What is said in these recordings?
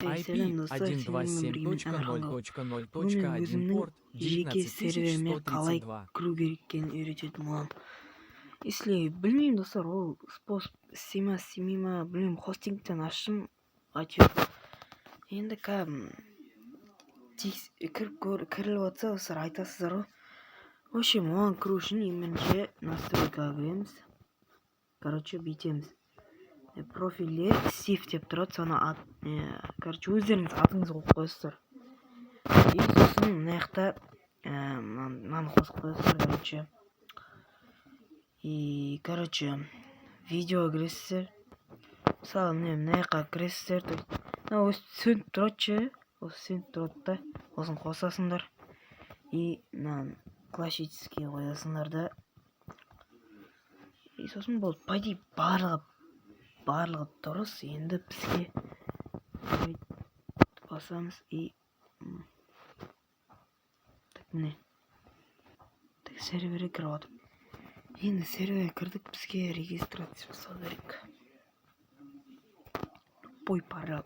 Selam dostlar, seninle birlikte Emirhan Gol. Bugün мен өзімнің жеке серверіме қалай 19132. кіру керекенін үйрететін боламын. Если білмеймін достар, ол способ істей ма білмеймін, хостингтен аштым әйтеуір. Енді кіріліп жатса достар айтасыздар ғой. В общем, оған кіру үшін ең бірінші настройкаға кіреміз. Короче, бүйтеміз. Профильде сейф деп тұрады, соны өздеріңіз атыңыз қойып қойсыздар. И сосын мына жақта мынаны қосып қойсыздар, видеоға кіресіздер. Мысалы мына жаққа кіресіздер, осы сөніп тұрады, да, осын қосасыңдар. И мынаны классический қоясыңдар да. И сосын болды, по идее барлығы дұрыс. Енді бізге басамыз и міне серверге кіріп жатыр. Енді серверге кірдік, бізге регистрация жасау керек.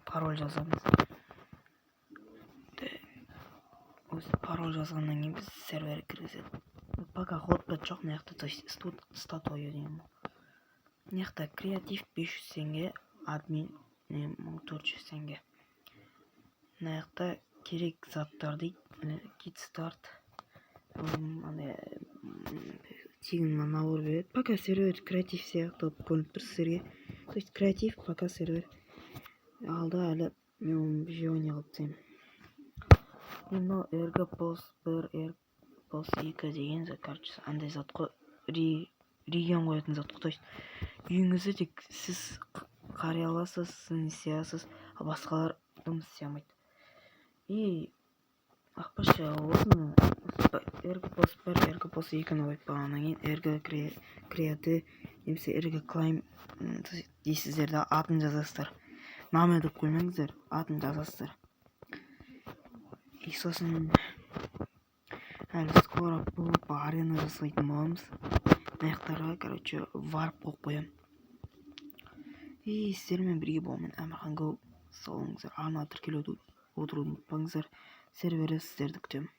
Пароль жазамыз. Осы пароль жазғаннан кейін біз серверге кіргізеді. Пока ход жоқ, мына жақта, то есть статуя деген. Мына жақта креатив 500 теңге, админ 1400 теңге. Мына жақта керек заттар дейді, git start. Тегін набор береді. Пока сервер креатив сияқты көрініп тұр сіздерге. То есть креатив пока сервер. Алда әлі мен оны жауын қылып тастаймын. Мынау эргопос 1, эргопос 2 деген короче андай зат қой, регион қоятын зат қой. То есть үйіңізді тек сіз қарай аласыз, сіз істей аласыз, а басқалар жұмыс істей алмайды. И ақпашы осыны эргопос 1, эргопос 2-ні қойып бағаннан кейін эрго креаты немесе эрго клайм дейсіздер да, атын жазасыздар. Намы деп қоймаңыздар, атын жазасыздар. И сосын әлі скоро PvP арена жасайтын боламыз. Мына жақтарға, короче, варп қойып қоямын. И сіздермен бірге боламын. Emirhan Go салыңыздар. Ана тіркеліп отыруды ұмытпаңыздар. Серверде сіздерді күтемін.